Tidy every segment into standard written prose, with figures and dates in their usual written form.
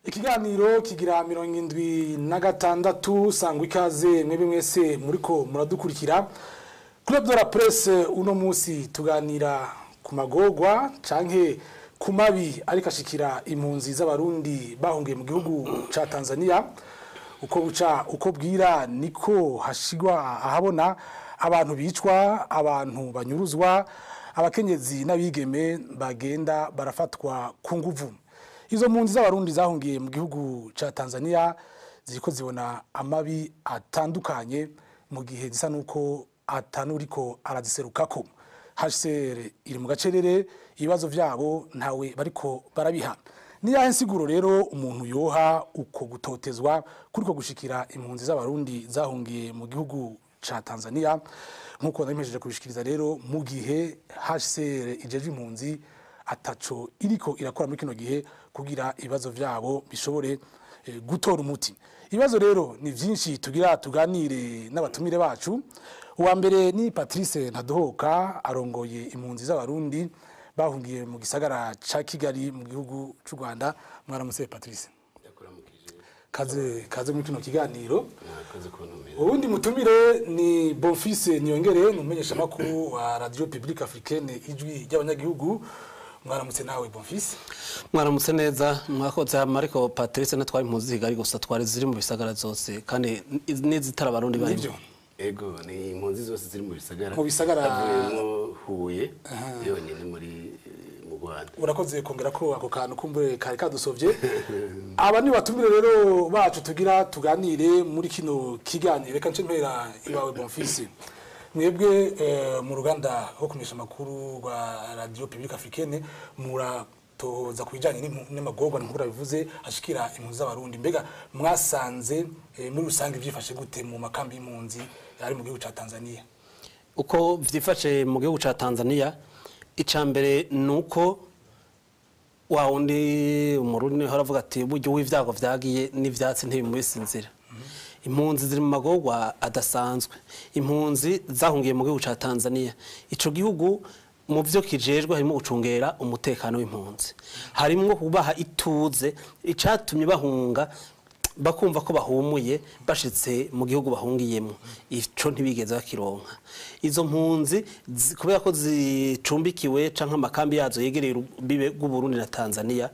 Ikiganiro kigira 76 sangwa ikaze mwebwe mwese muriko muradukurikira Club de la Presse uno musi tuganira ku magogwa canke ku mabi ariko ashikira impunzi z'abarundi bahungiye mu gihugu ca Tanzaniya uko bwira niko hashigwa ahabona abantu bicwa abantu banyuruzwa abakenyezi n'abigeme bagenda barafatwa ku nguvu. Izo mpunzi z'abarundi zahungiye mu gihugu ca Tanzaniya ziriko zibona amabi atandukanye mu gihe zisa nuko atanuriko araziserukako. HCR iri mu gacerere ibibazo vyabo ntawe bariko barabiha. Niya nsiguro rero umuntu yoha uko gutotezwa kuriko gushikira impunzi z'abarundi zahungiye mu gihugu ca Tanzaniya nkuko namejeje kubishikiriza rero mu gihe HCR ijeje impunzi ataco iriko irakora muri kino gihe kugira ibibazo vyabo bishobore gutora umuti. Ibibazo rero ni vyinshi tugira tuganire n'abatumire bacu. Uwa mbere ni Patrice Ntadohoka arongoye impunzi z'abarundi bahungiye mu gisagara ca Kigali mu gihugu c'u Rwanda. Mwaramutse Patrice. Kaze muri kino kiganiro. Uwundi mutumire ni Bonfils Niyongere n'umumenyesha makuru wa Radio Publique Africaine ijwi ry'Abanyagihugu. Mwaramutse nawe Bonfils. Mwaramutse neza mwakoze Mariko Patrice na twari impunzi Kigali gusa twari ziri mu bisagara zose kandi n'izitara abarundi barimo. Ego ni impunzi zose ziri mu bisagara. Mu bisagara Huye yonyene muri mu Rwanda. Urakoze kongera ko ako kantu kumbe kari kadusovye. Aba ni batumire rero bacu tugira tuganire muri kino kiganiro. Reka nce mpera ibawe Bonfils. Mwebwe mu ruganda ho kumisha makuru rwa Radio Publique Africaine muratoza kubijanye n'amagorwa nk'ura bivuze ashikira impunzi z'abarundi. Mbega mwasanze muri rusange byifashe gute mu makambi y'impunzi ari mu gihugu ca Tanzaniya? Uko vyifashe mu gihugu ca Tanzaniya icambere nuko wawundi umurundi haravuga ati buryo w'ivyago vyagiye n'ivyatsi ntibimubisinzira. Impunzi ziri mu magorwa adasanzwe. Impunzi zahungiye mu gihugu ca Tanzaniya. Ico gihugu mu byo kijejwe harimo gucungera umutekano w'impunzi. Harimwo kubaha ituze icatumye bahunga bakumva ko bahumuye bashitse mu gihugu bahungiyemo. Ico ntibigeze bakironka. Izo mpunzi kubera ko zicumbikiwe canke amakambi yazo yegereye bibe bw'u Burundi na Tanzaniya.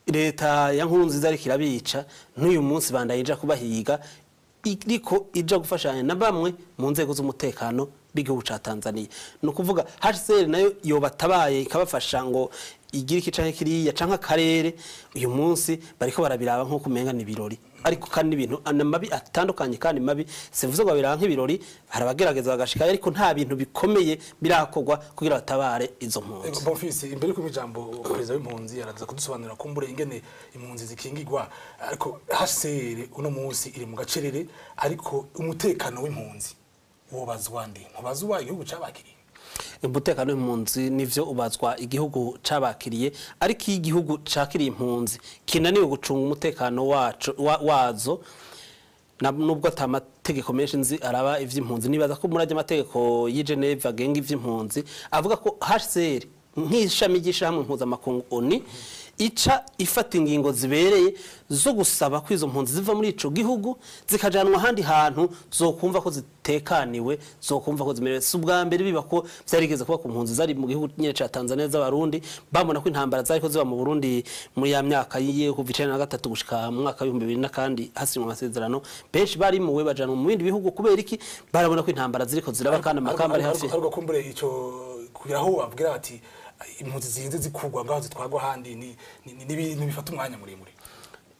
Leta ya Nkurunziza ariko irabica n'uyu munsi bandayija kubahiga iriko ija gufashanya na bamwe mu nzego z'umutekano b'igihugu ca Tanzaniya. No kuvuga HCR nayo yobatabaye ikabafasha ngo igira iki canke kiriya canke akarere uyu munsi bariko barabiraba nko kumenga ni birori ariko kandi ibintu anamabi atandukanye kandi mabi sivuze ngo biranka ibirori harabagerageza bagashika ariko nta bintu bikomeye birakogwa kugira batabare izo mpunzi. Bonfils imbere ku ijambo perezida w'impunzi yaraza kudusobanurira kumbure ingene impunzi zikingirwa ariko HCR uno munsi iri mu gacerere ariko umutekano w'impunzi wobazwa ndi nkubazwa igihugu cabakiriye. Umutekano w'impunzi nivyo ubazwa igihugu cabakiriye ariko igihugu cakiriye impunzi kinaniwe gucunga umutekano wazo nubwo atamategeko menshi nzi araba ivy'impunzi nibaza ko murajya amategeko y'Geneve agenga ivy'impunzi avuga ko HCR nk'ishami ry'ishamwe mpuzamakungu oni ica ifata ingingo zibereye zo gusaba ko izo mpunzi ziva muri ico gihugu zikajanwa handi hantu zokumva ko zitekaniwe zokumva ko zimerewe. Subwa mbere biba ko byarigeze kuba ku mpunzi zari mu gihugu nyene ca Tanzania z'abarundi babona ko intambara zariko ziba mu Burundi muri ya myaka yiye kuva 1993 gushika mu mwaka 2002 kandi hasinywa amasezerano benshi bari muwe bajanwa mu bindi bihugu kubera iki barabona ko intambara ziriko ziraba kandi amakamba ari hafi ariko kumbure ico kugira aho bavugira ati impunzi zinze zikugwa ngaho zitwagwa handi ni bifata umwanya muremure.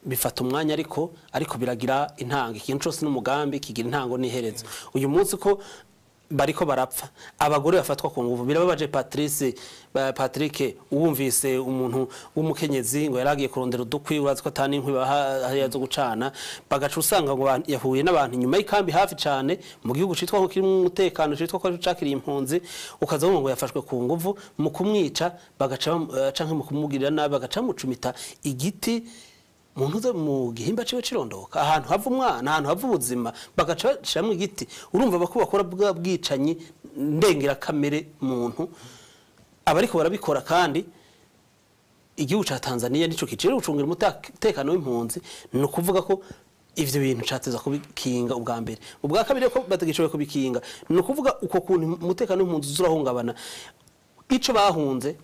Bifata umwanya ariko biragira intanga ikintu cyose n'umugambi kigira intango n'iherezo. Uyu munsi ko bariko barapfa abagore bafatwa ku nguvu birababaje Patrick uwumvise umuntu w'umukenyezi ngo yaragiye kurondera udukwi urazi ko atani inkwi bahayazo gucana bagaca usanga ngo yahuye n'abantu nyuma y'ikambi hafi cyane mu gihugu citwa ko kiri mu mutekano citwa ko cakiriye impunzi ukaza ngo yafashwe ku nguvu mu kumwica bagaca canke mu kumugirira nabi bagaca mucumita igiti muntu mu gihimba ciwe cirondoka ahantu hava umwana ahantu hava ubuzima bagaca bashiramwe igiti urumva bako bakora bwicanyi ndengera kamere muntu abariko barabikora kandi igihugu ca Tanzaniya nico kicere gucungira umutekano w'impunzi no kuvuga ko ivyo bintu cateza kubikinga ubwa mbere ubwa kabiri ko batagishoboye kubikinga no kuvuga uko kuntu umutekano w'impunzi zurahungabana ico bahunze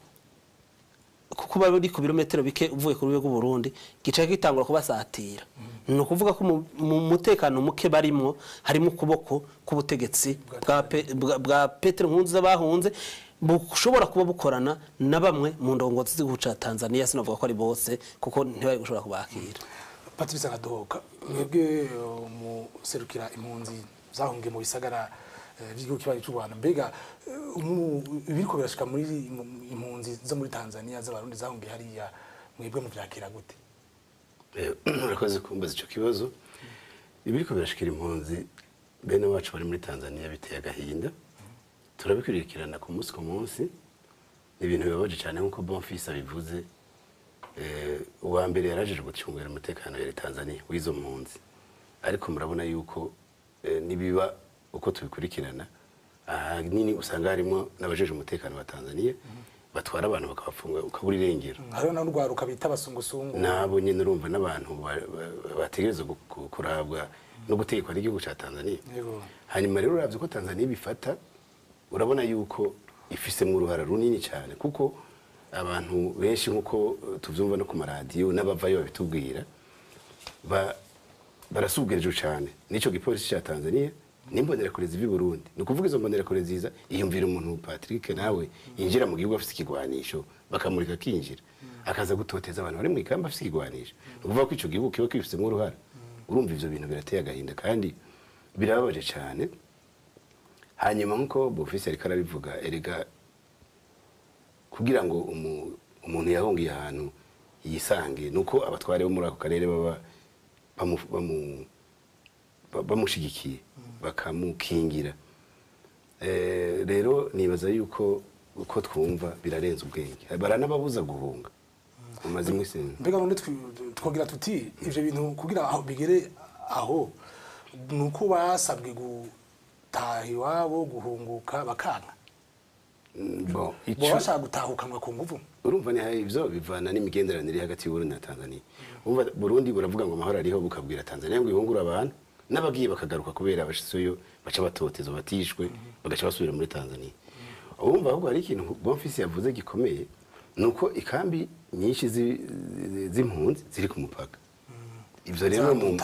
kuba bari ku birometero bike uvuye ku rwego Burundi gica gitangura kubasatira no kuvuga ko mu mutekano muke barimwo harimo kuboko kubutegetsi bwa Petero Nkurunziza bahunze bushobora kuba bukorana na bamwe mu ndongozi z'igihugu ca Tanzaniya sinavuga ko ari bose kuko ntibari gushobora kubakira. Patrice Ngadohoka mwebwe mu serukira impunzi zahungiye mu bisagara by'igihugu kibaye cy'u Rwanda mbega ibiriko birashika muri impunzi zo muri Tanzaniya z'abarundi zahungiye hariya mwebwe mu byakira gute? Murakoze kumbaza ico kibazo. Ibiriko birashikira impunzi bene wacu bari muri Tanzaniya biteye agahinda. Turabikurikirana ku munsi ibintu bibabaje cyane nkuko Bonfils abivuze. Uwa mbere yarajije gucungira umutekano wa Tanzaniya w'izo mpunzi, ariko murabona yuko nibiba uko tubikurikirana nini usanga harimo n'abajeje umutekano wa Tanzaniya batwara abantu bakabafunga ukabura irengero. Hariho na rwaruka bita basungusungu nabo nyene urumva n'abantu bategereza kurabwa no gutekwa n'igihugu ca Tanzaniya. Hanyuma rero uravye ko Tanzaniya bifata urabona yuko ifise mu ruhara runini cyane kuko abantu benshi nkuko tuvyumva no ku maradiyo n'abavayo babitubwira barasubwirijwe cyane nico gipolisi ca Tanzaniya nimbonera kure zivi Burundi no kuvuga izo mbonera kure ziza iyumvira umuntu Patrick nawe yinjira mu gihugu afite ikigwanisho bakamurika kinjira akaza gutoteza abantu bari mu ikamba afite ikigwanisho uvuga ko ico gihugu kiba kifise mu ruhara urumva ivyo bintu birateye agahinda kandi birababaje cyane. Hanyuma nko Bonfils ariko arabivuga erega kugira ngo umuntu yahungiye ahantu yisange nuko abatware bo muri ako karere baba bamushigikiye bakamukingira. Rero nibaza yuko uko twumva birarenze ubwenge baranababuza guhunga umaze imwisenga. Mbega none twogira tuti ivyo bintu kugira aho bigere aho nuko basabwe gutaha iwabo guhunguka bakanga bo bashaka gutahukanwa ku nguvu. Urumva ni ivyo bivana n'imigenderanire hagati y'Uburundi na Tanzaniya. Umva Burundi buravuga ngo amahoro ariho bukabwira Tanzaniya ngo ihungura abantu n'abagiye bakagaruka kubera abashitsoyo baca batoteza batishwe bagaca basubira muri Tanzaniya. Urumva ahubwo hari ikintu Bonfils yavuze gikomeye nuko ikambi nyinshi z'impunzi ziri ku mupaka. Ivyo rero mu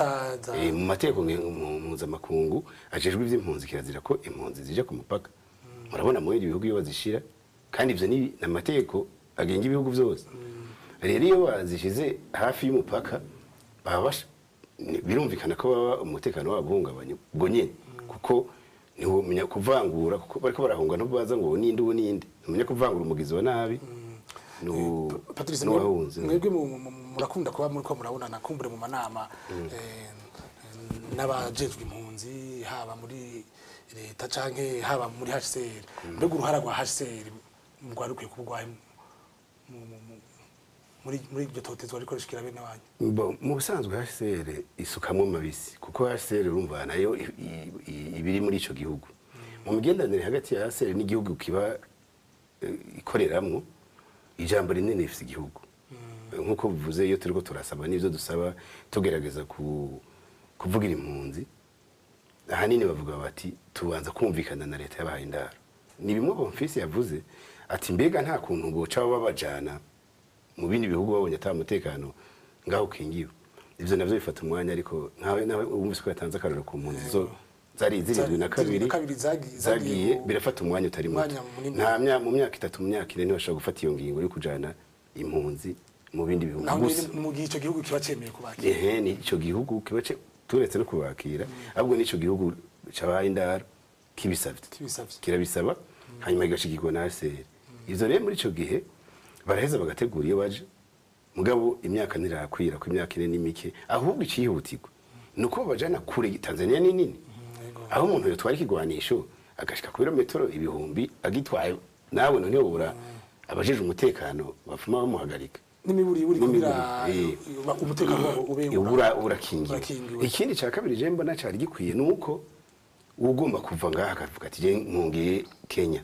mateko mpuzamakungu ajejwe ivy'impunzi kirazira ko impunzi zije ku mupaka. Murabona mu ibihugu iyo bazishira kandi ivyo ni amateko agenga ibihugu byose. Rero iyo bazishize hafi y'umupaka babasha birumvikana ko baba umutekano wabo uhungabanye ubwo nyene kuko niho menya kuvangura kuko bariko barahunga no baza ngo ninde uwo ninde menya kuvangura umugizi wa nabi no Patrice mwebwe murakunda kuba muri ko murabona nakumbure mu manama n'abajejwe impunzi haba muri leta canke haba muri HCR mbega uruhara rwa HCR mugwarukiye kubugwaye muri ibyo totezwa ariko rishikira bene wanyu. Bon mu busanzwe HCR isukamwe mabisi kuko HCR urumva nayo ibiri muri ico gihugu mu migendanire hagati ya HCR n'igihugu kiba ikoreramwo ijambo rinini ifite igihugu nkuko bivuze iyo turiko turasaba n'ivyo dusaba tugerageza kuvugira impunzi ahanini bavuga bati tubanza kumvikana na leta y'abahaye indaro. Ni bimwe Bonfils yavuze ati mbega nta kuntu boca babajana mu bindi bihugu babonye atamutekano ngaho kingiwe. Ivyo navyo bifata umwanya ariko nawe umvise ko yatanze akarero ku mpunzi zo zari zirindwi na kabiri zagiye birafata umwanya utari muto. Nta mu myaka 3 mu myaka 4 ntibashobora gufata iyo ngingo yo kujana impunzi mu bindi bihugu gusa mu gihe ico gihugu kiba cemeye kubakira. Ni ico gihugu kiba turetse no kubakira ahubwo nico gihugu cabaye indaro kibisavye kirabisaba hanyuma igashikirwa na HCR. Ivyo rero muri ico gihe baraheza bagategura iyo baje mugabo imyaka ntirakwira ko imyaka ine n'imike ahubwo icihutirwa nuko bajana kure Tanzaniya ni nini aho umuntu yotwara ikigwanisho agashika ku birometero ibihumbi agitwaye nawe none ubura abajeje umutekano bafuma bamuhagarika n'imiburi kugira umutekano ubura urakingiwe. Ikindi ca kabiri je mbona cari gikwiye nuko ugomba kuva ngaha akavuga ati je mpungiye Kenya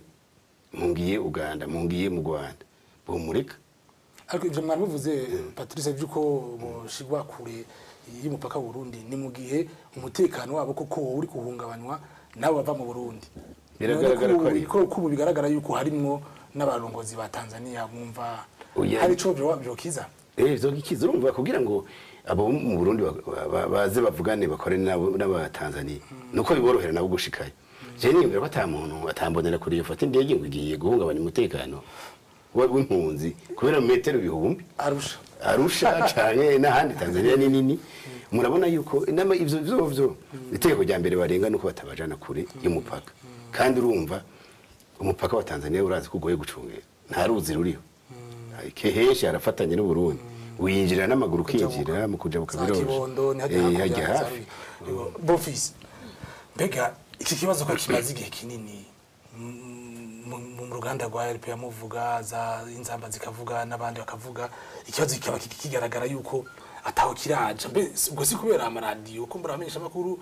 mpungiye Uganda mpungiye mu Rwanda bomureka ariko ivyo mwabivuze Patrice byuko boshigwa kure y'umupaka w'u Burundi ni mu gihe umutekano wabo koko uri kuhungabanywa nabo bava mu Burundi biragaragara ko kubu bigaragara yuko harimwo n'abarongozi ba Tanzaniya mwumva hari ico byo kiza zo gikiza urumva kugira ngo abo mu Burundi baze bavugane bakore n'aba Tanzaniya nuko biborohera nabo gushikayo je nimba batamuntu atambonera kuri iyo fata indege ngo igiye guhungabanya umutekano w'impunzi kubera metero bihumbi arusha cyane n'ahandi Tanzaniya nini murabona yuko inama ivyo itegeko rya mbere barenga nuko batabajana kure y'umupaka kandi urumva umupaka wa Tanzaniya urazi kugoye gucungera nta ruzi ruriho keheshi arafatanye n'u Burundi winjira n'amaguru kinjira mu kuja bukabirosha hajya hafi bofisi mbega iki kibazo ko kimaze igihe kinini mu ruganda rwa RP yamuvuga za inzamba zikavuga n'abandi bakavuga ikibazo kikaba kigaragara yuko ataho kiraje ubwo si kubera amaradiyo ko muramenyesha makuru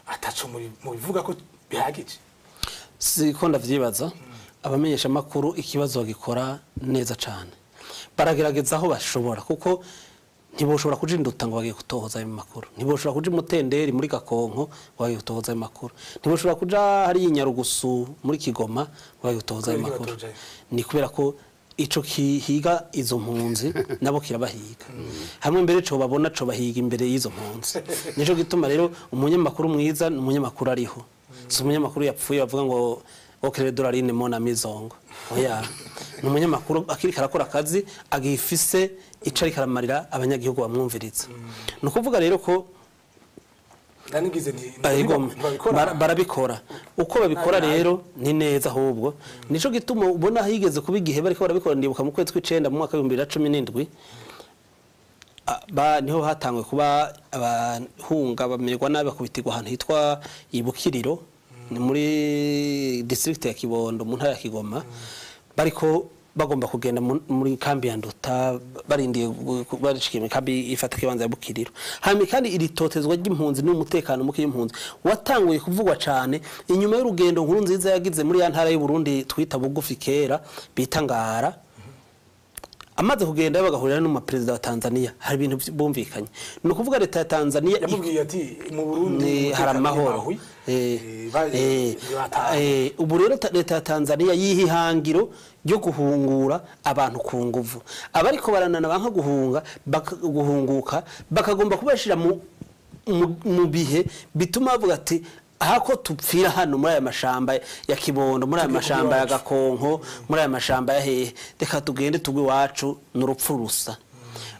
ataco mu bivuga ko bihagije siko ndavyibaza abamenyesha makuru ikibazo gikora neza cyane baragerageza aho bashobora kuko ntiboshobora kuja induta ngo bagiye kutohoza ayo makuru ntiboshobora kuja mutenderi muri gakonko bagiye kutohoza ayo makuru ntiboshobora kuja hari inyarugusu muri Kigoma bagiye kutohoza ayo makuru ni kubera ko ico kihiga izo mpunzi nabo kirabahiga hamwe mbere cyo babona cyo bahiga imbere y'izo mpunzi nico gituma rero umunyamakuru mwiza n'umunyamakuru ariho si umunyamakuru yapfuye bavuga ngo okere dolarine mona mizongo oya n'umunyamakuru akiri karakora akazi agifise ico ari karamarira abanyagihugu bamwumviriza nukuvuga rero ko danigize barabikora uko babikora rero ni neza ahubwo nico gituma ubona higeze kuba igihe bariko barabikora ndibuka mu kwezi kw'icenda mu mwaka wa 2017 niho hatangwe kuba abahunga bamerwa nabi bakubitirwa ahantu hitwa ibukiriro ni muri district ya Kibondo mu ntara ya Kigoma bariko bagomba kugenda muri kambi ya Nduta barindiye barishikira kambi ifata kibanza ya Bukiriro hami kandi iritotezwa ry'impunzi n'umutekano muke y'impunzi watanguye kuvugwa cyane inyuma y'urugendo nkuru nziza yagize muri ya ntara y'u Burundi twita bugufi kera bitangara amaze kugenda bagahurira n'uma president wa Tanzaniya hari ibintu bumvikanye no kuvuga leta ya Tanzaniya yamubwiye ati mu Burundi hari amahoro ubu rero leta ya Tanzaniya yihihangiro ryo guhungura abantu ku nguvu abariko baranana banka guhunguka bakagomba kubashira mu bihe bituma bavuga ati hako tupfira hano muri aya mashamba ya Kibondo muri aya mashamba ya Gakonko muri aya mashamba ya hehe reka tugende tugwe wacu n'urupfu rusa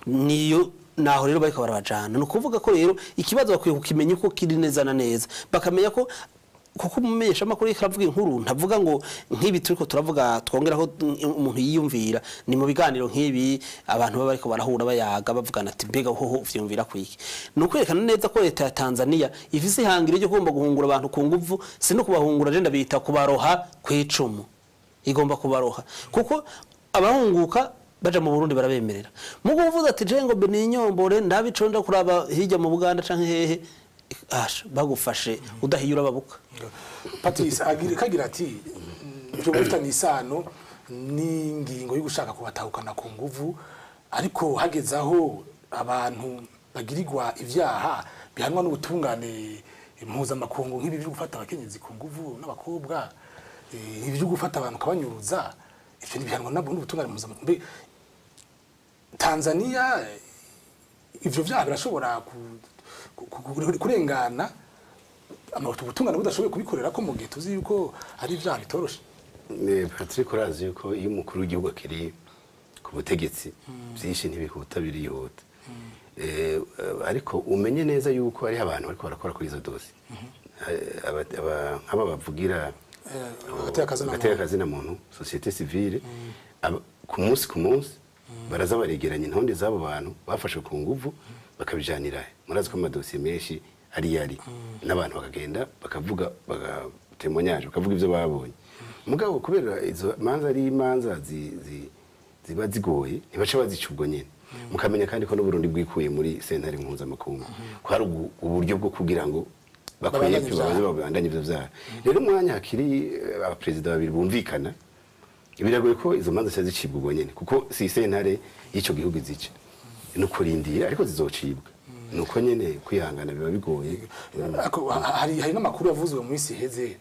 niyo naho rero bariko barabajana no kuvuga ko rero ikibazo bakwiye kukimenya uko kiri neza na neza bakamenya ko kuko umumenyesha makuru ikavuga inkuru ntavuga ngo nk'ibi turiko turavuga twongeraho umuntu yiyumvira ni mu biganiro nk'ibi abantu baba bariko barahura bayaga bavugana ati mbega hoho vyumvira kwiki nukwerekana neza ko leta ya Tanzaniya ifise ihangiro ryo kugomba guhungura abantu ku nguvu si no kubahungura je ndabita kubaroha kwicumu igomba kubaroha kuko abahunguka baja mu Burundi barabemerera mugo uvuze ati je ngo beninyombore ndabiconda kuraba hirya mu Buganda canke hehe bagufashe udahiyura babuka Patrice kagira ati byo bifitanye isano n'ingingo yo gushaka kubatahukana ku nguvu ariko hagezaho abantu bagirirwa ivyaha bihanwa n'ubutungane mpuzamakungu nk'ibi byo gufata abakenyezi ku nguvu n'abakobwa ibi byo gufata abantu kabanyuruza ivyo ni bihanwa n'ubutungane mpuzamakungu Tanzaniya ivyo vyaha birashobora kurengana ubutungane budashoboye kubikorera ko mu gihe tuzi yuko ari ivyaha bitoroshe Patrick urazi yuko iyo umukuru w'igihugu akiri ku butegetsi byinshi ntibihuta birihuta ariko umenye neza yuko ari abantu bariko barakora kuri izo dosi nk'aba bavugira agateka na muntu societe civile ku munsi baraza baregeranya intonde z'abo bantu bafashe ku nguvu bakabijanira murazi ko amadosiye menshi ari n'abantu bakagenda bakavuga bagatemonyaje bakavuga ivyo babonye mugabo kubera izo manza ari imanza ziba zigoye ntibaca bazicubwo nyene mukamenya kandi ko n'Uburundi bwikuye muri sentare mpuzamakungu ko hari uburyo bwo kugira ngo bakwiye babandanye ivyo vyaha rero umwanya hakiri abaperezida babiri bumvikana biragoye ko izo manza zicibwa ubwo nyene kuko si sentare y'ico gihugu izica no kurindira ariko zizocibwa nuko nyene kwihangana biba bigoye. hari n'amakuru yavuzwe mu isi heze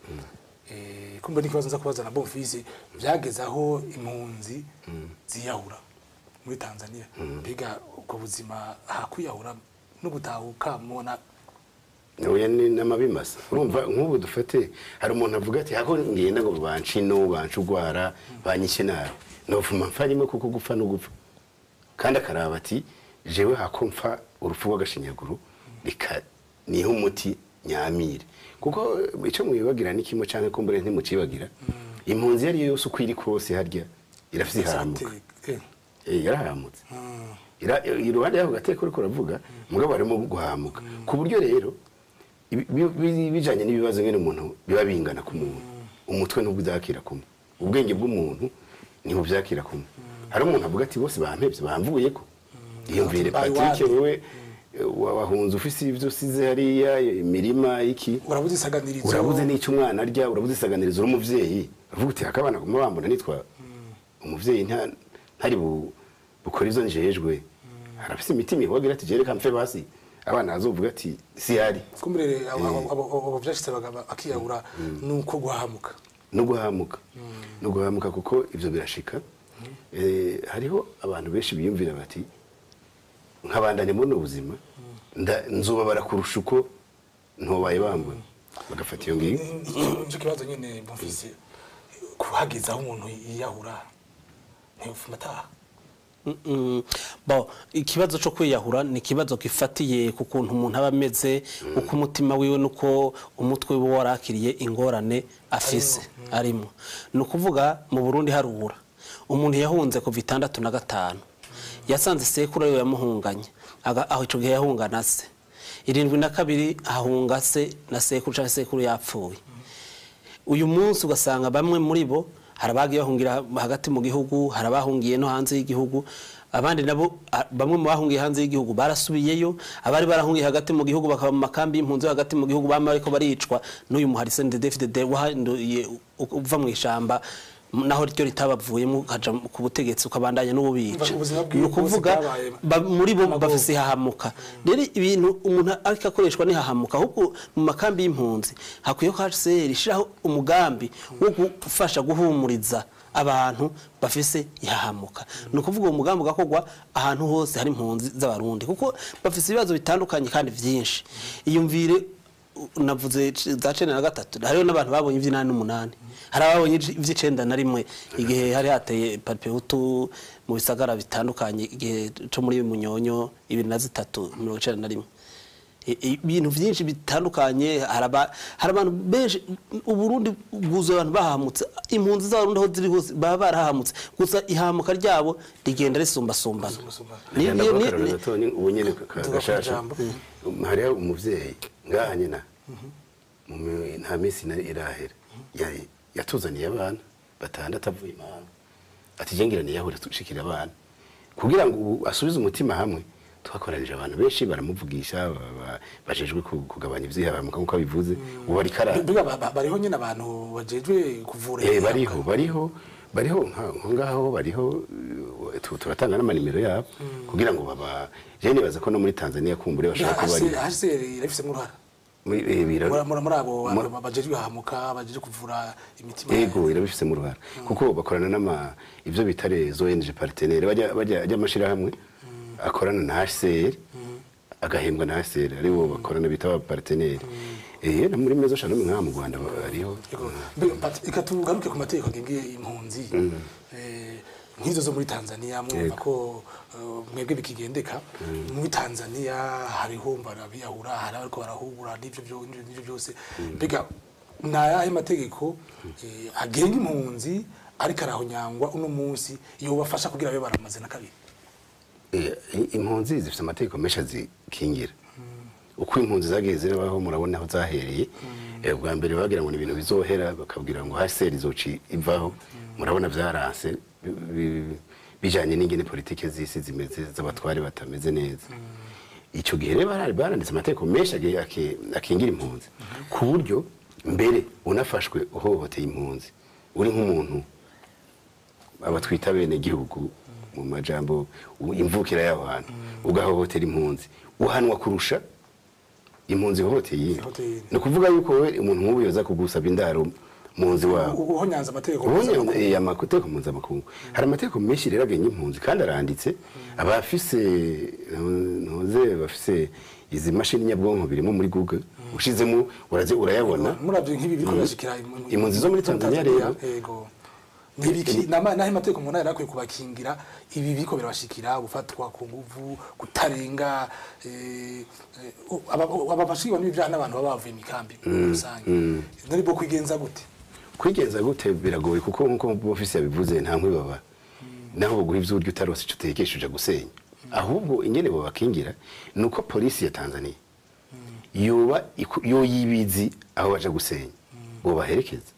kumbe n'ikibazo nza kubaza na Bonfils byageze aho impunzi ziyahura muri Tanzaniya biga uko buzima hakwiyahura no gutahuka mubona oya ni namabimasa urumva nk'ubu dufate hari umuntu avuga ati hako ngenda ngo banshino bancugwara banyishe nabi novuma mfanyime kuko gupfa no gupfa kandi akaraba ati jewe hako mfa urupfu rw'agashinyaguru rika niho umuti nyamire kuko ico mwibagira ni kimwe canke kumbure ntimucibagira impunzi yari yose uko iri kose harya irafise ihamuka yarahamutse iruhande yaho gateko uriko uravuga mugabo arimo guhamuka ku buryo rero bijanye n'ibibazo ngene umuntu biba bingana ku muntu umutwe ntubudakira kumwe ubwenge bw'umuntu niho byakira kumwe hari umuntu avuga ati bose bampevye bamvuyeko yumvire Patrick wewe wahunze ufise ivyo usize hariya imirima iki urabuze isaganirizo urabuze n'icyo umwana arya urabuze isaganirizo uri umuvyeyi avuga uti akabana guma bambona nitwa umuvyeyi ntari bukora izo njejwe harafise imitima ihogira ati jereka mfe basi abana azovuga ati si hari kumurere abo byashitse akiyahura nuko guhamuka no guhamuka kuko ivyo birashika hariho abantu benshi biyumvira bati nkabandanye muri ubuzima nzuba barakurusha uko ntobaye bambona bagafata iyo ngiyo icyo kibazo nyene Bonfils kuhageza aho umuntu yiyahura ntiyufumataha ikibazo cyo kwiyahura ni ikibazo gifatiye ku kuntu umuntu aba ameze uko umutima wiwe nuko umutwe we warakiriye ingorane afise arimo ni ukuvuga mu Burundi harubura umuntu yahunze kuva 65 yasanze sekuru yo yamuhunganye aho ico gihe yahungana se 72 ahunga se na sekuru cyangwa sekuru yapfuye uyu munsi ugasanga bamwe muri bo harabagiye bahungira hagati mu gihugu harabahungiye no hanze y'igihugu abandi nabo bamwe mu bahungiye hanze y'igihugu barasubiyeyo abari barahungiye hagati mu gihugu bakaba mu makambi y'impunzi hagati mu gihugu bamwe ariko baricwa n'uyu muharise ndefide wahanduye uva mu ishamba naho ryo ritabavuyemo kaja ku butegetsi ukabandanya n'ububica nukuvuga muri bo bafise hahamuka rero ibintu umuntu ariko akoreshwa ni hahamuka ahubwo mu makambi y'impunzi hakwiye ko HCR ishiraho umugambi wo gufasha guhumuriza abantu bafise yahamuka nukuvuga umugambi gakogwa ahantu hose hari impunzi z'abarundi kuko bafise ibibazo bitandukanye kandi vyinshi iyumvire navuze za 13 hariho n'abantu babonye ivy'8 hari ababonye ivy'icenda na rimwe igihe hari hateye parpehutu mu bisagara bitandukanye igihe cyo muri Munyonyo 2003 ibintu vyinshi bitandukanye hari abantu benshi uburundi bwuzo abantu bahamutse impunzi z'abarundi aho ziri hose baba barahamutse gusa ihamuka ryabo rigenda risumba ubu nyene kagashasha hari umuvyeyi ngaha nyina nta minsi irahera yatuzaniye abana batandatu avuye imana ati jengira niyahure tushikira abana kugira ngo asubize umutima hamwe twakoranije abantu benshi baramuvugisha bajejwe kugabanya ivyaha nkuko bivuze ubu bari karara bariho nyine abantu bajejwe kuvura bariho ngaho bariho turatanga n'amanimero yabo kugira ngo je nibaza ko no muri Tanzaniya kumbure bashaka ko bari irafise uruhara muri abo bajejwe hamuka bajejwe kuvura imitima yego irabifise mu ruhara kuko bakorana ivyo bitare ONG partenaire bajya amashira hamwe akorana na HCR agahembwa na HCR ari bo bakorana bitaba partenaire na muri mezo shano nka mu Rwanda ariho ikatugaruke ku mategeko agengiye impunzi nk'izo zo muri Tanzaniya mwumva ko mwebwe bikigendeka muri Tanzaniya hariho barabiyahura hari ariko barahubura n'ivyo byose mbega nayahe mategeko agenga impunzi ariko arahonyangwa uno munsi iyo bafasha kugira abe baramaze na kabiri impunzi zifite amategeko menshi zikingira uko impunzi zagiye zirabaho murabona aho zahereye bwa mbere bagira ngo ni ibintu bizohera bakabwira ngo HCR izoci ivaho murabona vyaranse bijanye n'ingene politike z'isi zimeze z'abatware batameze neza ico gihe rero baranditse amategeko menshi akingira impunzi ku buryo mbere unafashwe uhohoteye impunzi uri nk'umuntu abatwita bene gihugu mu majambo imvukira y'abantu ugahohotera impunzi uhanwa kurusha impunzi hohoteye no kuvuga yuko we umuntu nk'ubu yoza kugusaba indaro munzi wawe uhonyanza amategeko y'amategeko mpuzamakungu hari amategeko menshi rero agenye impunzi kandi aranditse abafise bafise izi mashini nyabwonko birimo muri Google ushizemo urayabona muravye nk'ibi bikorashikira impunzi zo muri Tanzaniya rero yego nibiki nahe amategeko umuntu yarakwiye kubakingira ibi biko birabashikira gufatwa ku nguvu kutarenga ababashikirwa n'ibyaha n'abantu baba bavuye imikambi rusange nari bwo kwigenza gute biragoye kuko nkuko ofisi yabivuze nta nkwiba naho guha ivy'uryo utarose cyo tekesheje gusenya ahubwo ingene bo bakingira nuko polisi ya Tanzaniya yo yibizi aho baje gusenya bo baherekeza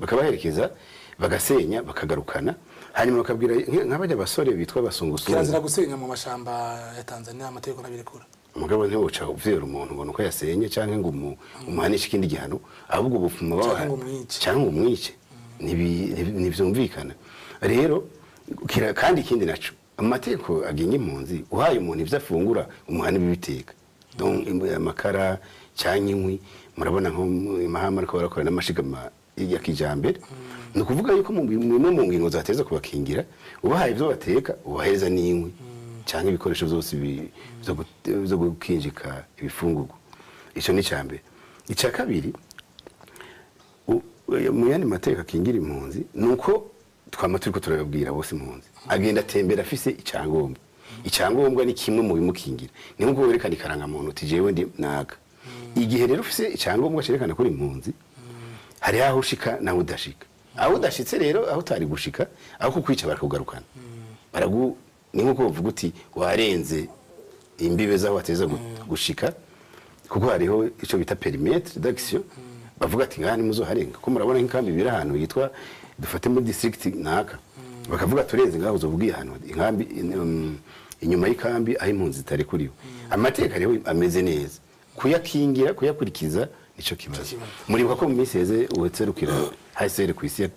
bakabaherekeza bagasenya bakagarukana hanyuma bakabwira nk'abajya basore bitwa basungusungu kirazira gusenya mu mashamba ya Tanzaniya amategeko nabirekura umugabo ntiwoca uvyera umuntu ngo nuko yasenye canke ngo umuhanisha ikindi gihano ahubwo bufuma baba canke umwice ntivyumvikana rero kandi ikindi naco amategeko agenye impunzi uhaye umuntu ivyo afungura umuhani bibiteka donc amakara canke inkwi murabona nko imahama ariko barakora n'amashigama ya kijambere no kuvuga yuko mu ngingo zateza kubakingira ubahaye ivyo bateka ubahereza n'inkwi cyangwa ibikoresho byose byo gukinjika ibifungurwa ico ni cyambere icya kabiri mu yandi mateka akingira impunzi nuko twama turiko turababwira bose impunzi agenda atembera afise icyangombwa ni kimwe mu bimukingira ni nko werekana ikaranga muntu tijewe ndi naga igihe rero ufise icyangombwa cerekana kuri impunzi hari aho ushika naho udashika aho udashitse rero aho utari gushika aho kukwica barakugarukana ni nkuko bavuga uti warenze imbibe zaho wateza gushika kuko hariho ico bita perimetre d'action bavuga ati ngani muzo harenga ko murabona inkambi bira ahantu yitwa dufate muri district naka bakavuga turenze ngaho uzovugiye ahantu inkambi inyuma y'ikambi aho impunzi zitari kuriho amateka rero ameze neza kuyakingira kuyakurikiza nico kibazo muribuka ko mu minsi yeze uwetserukira hasere ku isi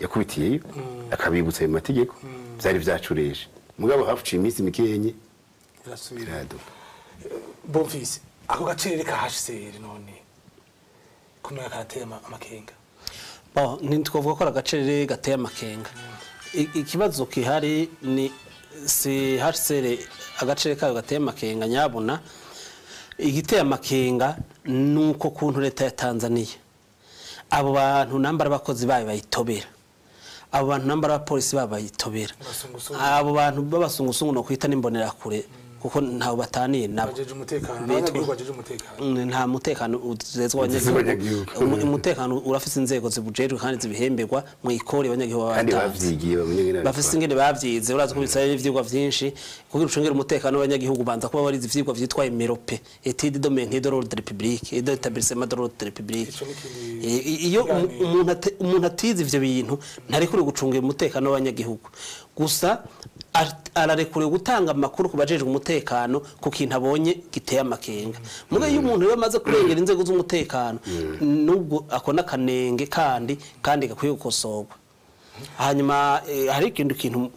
yakubitiyeyo akabibutsa ayo mategeko byari vyacureje mugabo hafuciye iminsi mikenye birasubirado Bonfils ako gacerere ka HCR none kumenya karateye amakenga ntitwavuga ko agacerere gateye amakenga ikibazo kihari ni si HCR agacerere kayo gateye amakenga nyabona igiteye amakenga nuko kuntu leta ya Tanzaniya abo bantu nambara abakozi bayo bayitobera abo bantu nambara abapolisi babayitobera abo bantu babasungusungu no kwita nimbonera kure kuko ntaho bataniye nabo nta mutekano uzezwa abanyagihugu umutekano urafise inzego zibujejwe kandi zibihemberwa mu ikora abanyagihugu bafise ingene bavyize uraza kubisaba ivyigwa vyinshi kugira ucungere umutekano w'abanyagihugu banza kuba bari ivyigwa vyitwa emerope étude de maintien de l'ordre public et d'établissement de l'ordre public iyo umuntu atize ivyo bintu ntari kuri gucungera umutekano w'abanyagihugu gusa ararekure gutanga amakuru kubajejwe umutekano ku kintu abonye giteye amakenga muga iyo umuntu rero amaze kurengera inzego z'umutekano nubwo akona kanenge kandi gakwiye gukosorwa hanyuma hari ikintu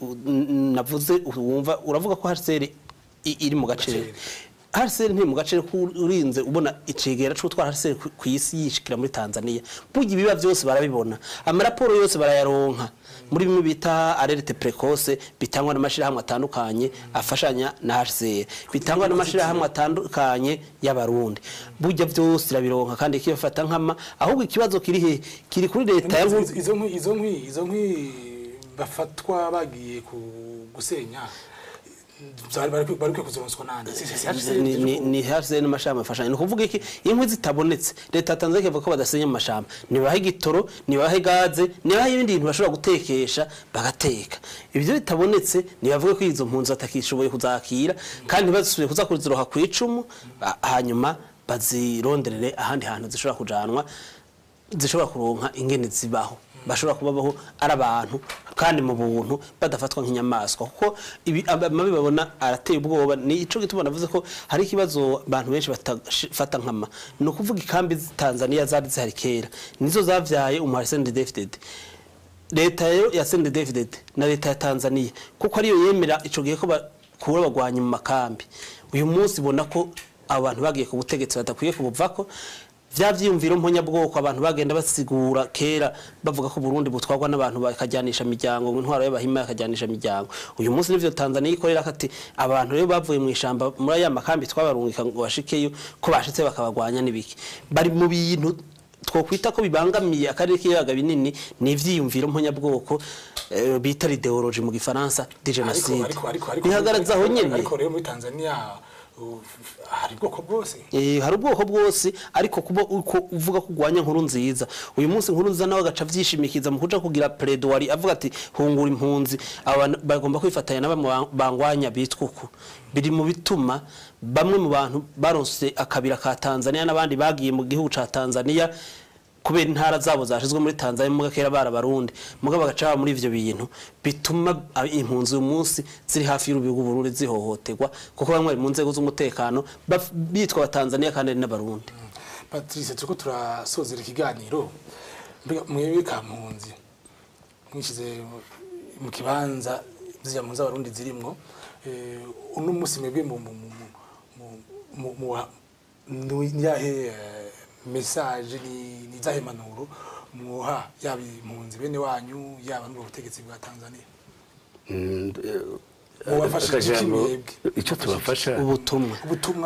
navuze wumva uravuga ko HCR iri mu gacere HCR nti mu gacere urinze ubona icegera cyo twara HCR ku isi yishikira muri Tanzaniya bugi biba byose barabibona amaraporo yose barayaronka muri bimwe bita alerte precoce bitangwa n'amashirahamwe atandukanye afashanya na HCR bitangwa n'amashirahamwe atandukanye y'abarundi burya byose irabironka kandi kiyafata nkama ahubwo ikibazo kiri kuri leta izo nkwi bafatwa bagiye gusenya bari kuzironswa nande ni HCR n'amashamba afashanya no kuvuga iki inkwi zitabonetse leta Tanzania ivuga ko badasenya amashamba nibahe gitoro nibahe gaze nibahe ibindi bintu bashobora gutekesha bagateka ibyo bitabonetse nibavuga ko izo mpunzi atakishoboye kuzakira kandi bazisubiye kuzakuziroha ku icumu hanyuma bazironderere ahandi hantu zishobora kujanwa zishobora kuronka ingene zibaho bashobora kubabaho ari abantu kandi mu buntu badafatwa nk'inyamaswa kuko amabi babona arateye ubwoba ni ico gituma navuze ko hari ikibazo abantu benshi batafata nkama no kuvuga ikambi Tanzaniya zari zihari kera nizo zavyaye umuharisende David leta ya CNDD-FDD na leta ya Tanzaniya kuko ariyo yemera ico gihe ko bakura bagwanya mu makambi uyu munsi bona ko abantu bagiye ku butegetsi badakwiye kubuvako vyavyiyumviro mponyabwoko abantu bagenda basigura kera bavuga ko Burundi butwarwa n'abantu bakajyanisha imiryango intwaro y'abahima yakajyanisha imiryango uyu munsi nivyo Tanzaniya ikorera kati abantu rero bavuye mu ishamba muri aya makambi twabarungika ngo bashikeyo ko bashitse bakabagwanya nibiki bari mu bintu twokwita ko bibangamiye akarere k'iyaga binini n'ivyiyumviro mponyabwoko bita ideology mu gifaransa de genocide bihagaragaza aho nyene ariko rero muri Tanzaniya hari ubwoko bwose hari ubwoko bwose ariko uvuga kugwanya nkuru nziza uyu munsi nkuru nziza nawe agaca vyishimikiza mu kuja kugira plaidoirie avuga ati hungura impunzi abantu bagomba kwifatanya n'abangwanya bitwuko biri mu bituma bamwe mu bantu baronse akabira ka Tanzaniya n'abandi bagiye mu gihugu ca Tanzaniya kubera intara zabo zashizwe muri Tanzania mu gakera barundi mugabo bagaca muri ivyo bintu bituma impunzi umunsi ziri hafi y'urubigo Burundi zihohoterwa kuko bamwe mu nzego z'umutekano bitwa Tanzania kandi n'abarundi Patrice tuko turasozera ikiganiro mwebwe ka mpunzi mwishize mu kibanza zya mpunzi abarundi zirimwo uno musi mwebwe mu yahe message ni zahe manuro muha yabi impunzi bene wanyu yaba n'ubutegetsi bwa Tanzania mubafasha icyo tubafasha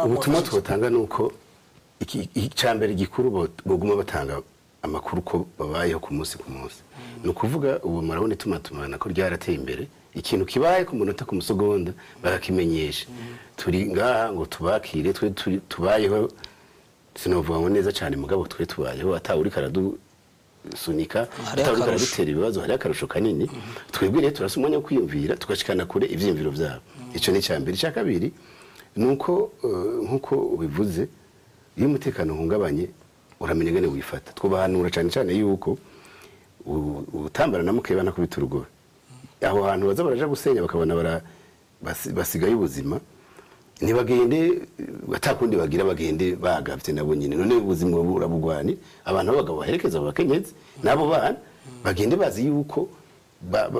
ubutumwa twotanga nuko icambere gikuru boguma batanga amakuru ko babayeho ku munsi no kuvuga ubu marabone tumatumana ko ryarateye imbere ikintu kibaye ku munota ku musogonda barakimenyesha turi ngaha ngo tubakire twe tubayeho sinovuga ngo neza cyane mugabo twe tubayeho atawuri karadu sunika atawuri karadutera ibibazo hari akarusho kanini twebwe rero turasumanya yo kwiyumvira tugashikana kure ivyimviro byabo ico ni cyambere cya kabiri nuko nkuko ubivuze iyo umutekano hungabanye uramenya ngene wifata twobahanura cyane cyane yuko utambara na mukeba na kubiturugora aho hantu baza baraja gusenya bakabona basigaye ubuzima nibagende batakundi bagira bagende bagavye nabo nyine none ubuzima burabugwani abantu bagabo baherekeza bakenyezi nabo bana bagende bazi yuko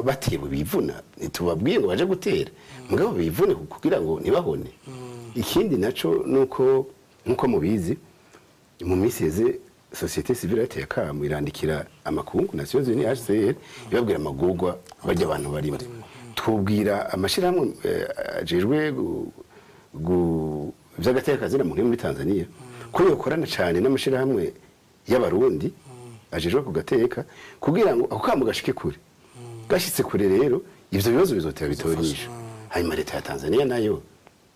batewe bivuna nitubabwiye ngo baje gutera mugabo bivune kugira ngo nibahone ikindi naco nuko nkuko mubizi mu miseze societe civile yateye akamu irandikira amakungu Nations Unies HCR ibabwira amagurwa bajya abantu barimo twubwira amashirahamwe ajejwe vy'agateka zina muri Tanzaniya ko yokorana cyane n'amashirahamwe y'abarundi ajejwe kugateka kugira ngo ako kamu gashike kure gashitse kure rero ivyo bibazo bizotera bitorisha hanyuma leta ya Tanzaniya nayo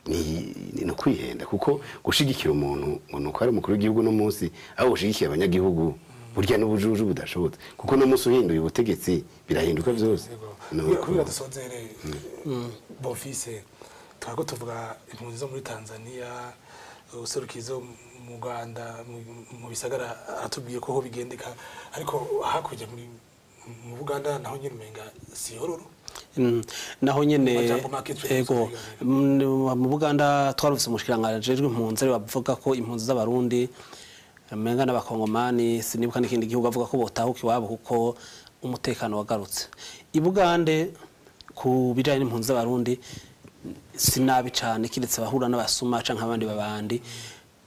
ni no kwihenda kuko gushigikira umuntu ngo nuko ari umukuru w'igihugu no munsi aho gushigikiye abanyagihugu burya n'ubujuju budashobotse kuko no munsi uhinduye ubutegetsi birahinduka byose kubira dusozere bofise twago tuvuga impunzi zo muri Tanzaniya userukizo mu Rwanda mu bisagara atubwiye ko ho bigendeka ariko hakujya mu Buganda naho nyine menga si hororo naho nyene ego mu Buganda twarufise umushikiranganje impunzi bavuga ko impunzi z'abarundi menga n'abakongomani sinibuka n'ikindi gihugu avuga ko botahuka iwabo kuko umutekano wagarutse i Bugande ku bijanye n'impunzi z'abarundi sinabi cyane kiretse bahura n'abasuma canke abandi babandi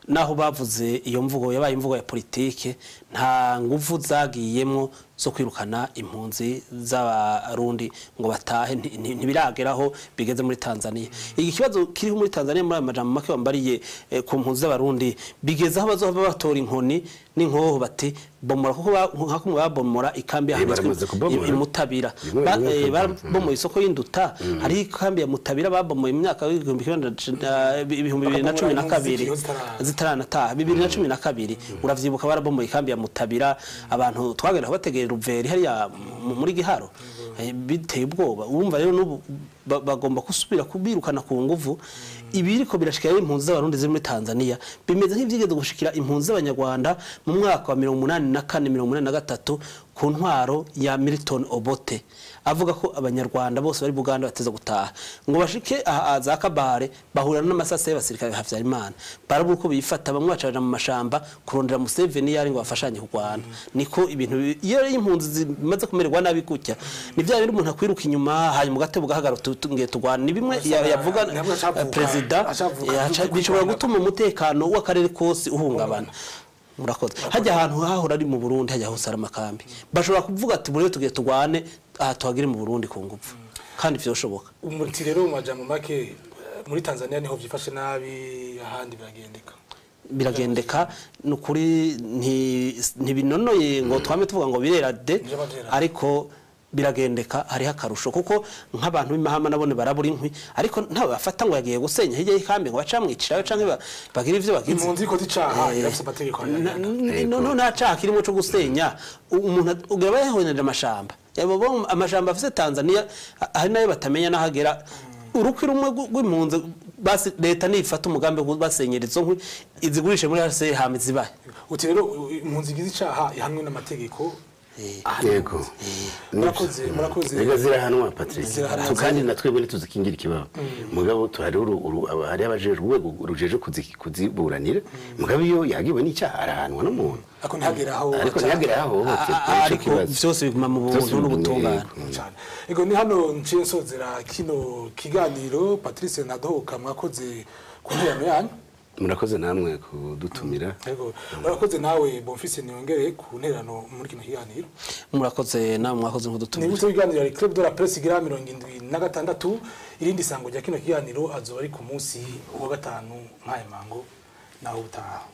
naho bavuze iyo mvugo yabaye imvugo ya politike nta nguvu zagiyemwo zo kwirukana impunzi z'abarundi ngo batahe ntibirageraho bigeze muri Tanzaniya iki kibazo kiri muri Tanzaniya muri amajambo make bambariye ku mpunzi z'abarundi bigeze aho bazohava batora inkoni n'inkoho bati bomora kuko nkako babomora ikambi yahanzwe imutabira babomoye isoko y'induta hari ikambi ya mutabira babomoye mu myaka y'2012 zitaranataha 2012 uravyibuka barabomoye ikambi ya mutabira abantu twagera bategera ruveri hariya muri Giharo biteye ubwoba urumva rero n'ubu bagomba kusubira kubirukana ku nguvu ibiriko birashikira impunzi z'abarundi ziri muri Tanzaniya bimeze nk'ivyigeze gushikira impunzi z'abanyarwanda mu mwaka wa 1984-1983 ku ntwaro ya Milton Obote avuga ko abanyarwanda bose bari Buganda bateza gutaha ngo bashike za Kabare bahura n'amasase y'abasirikare Havyarimana barabuko ko bifata bamwe bacaje mu mashamba kurondera Museveni yari ngo bafashanye kurwana niko ibintu iyo impunzi zimaze kumererwa nabi gutya ni bya bindi umuntu akwiruka inyuma hanyuma gatebo gahagara tungiye turwana ni bimwe yavuga president bishobora gutuma umutekano w'akarere kose uhungabana murakoze hajya ahantu hahora ari mu Burundi hajya hose ari makambi bashobora kuvuga ati buriyo tugiye turwane tuhagire mu Burundi ku ngufu kandi vyoshoboka umuti rero mu majambo make muri Tanzaniya niho vyifashe nabi ahandi biragendeka nukuri ntibinonoye ngo twame tuvuga ngo birera de ariko biragendeka hari hakarusho kuko nk'abantu b'imahama nabone barabura inkwi ariko ntawe bafata ngo yagiye gusenya hirya y'ikambi ngo bacamwicirayo canke bagira ivyo bagize impunzi ko zicaha irafise amategeko no ntacaha kirimo cyo gusenya umuntu ugaba yahoneje amashamba yabo amashamba afise Tanzaniya hari nayo batamenya nahagera urukwi rumwe rw'impunzi basi leta nifata umugambi basenyera izo nkwi izigurishe muri RC hamizi bahe uti rero impunzi gize icaha ihanwe n'amategeko yego murakoze rega zirahanwa Patrice tukandi natwe bone tuzikingira ikibabo mugabo tuhari hari abajejwe urwego rujeje kuziburanira mugabo iyo yagiwe n'icyaha arahanwa n'umuntu ariko ntihageraho ariko vyose biguma mu buntu n'ubutungane ego ni hano nciye nsozera kino kiganiro Patrice Nadohoka mwakoze ku nterano yanyu murakoze namwe kudutumira yego murakoze nawe Bonfils Niyongere ku nterano muri kino kiganiro murakoze namwe mwakoze kudutumira ni biganiro ari Club de la Presse gira 76 irindi sango rya kino kiganiro azoba ari ku munsi wa gatanu nk'aya mango naho utaha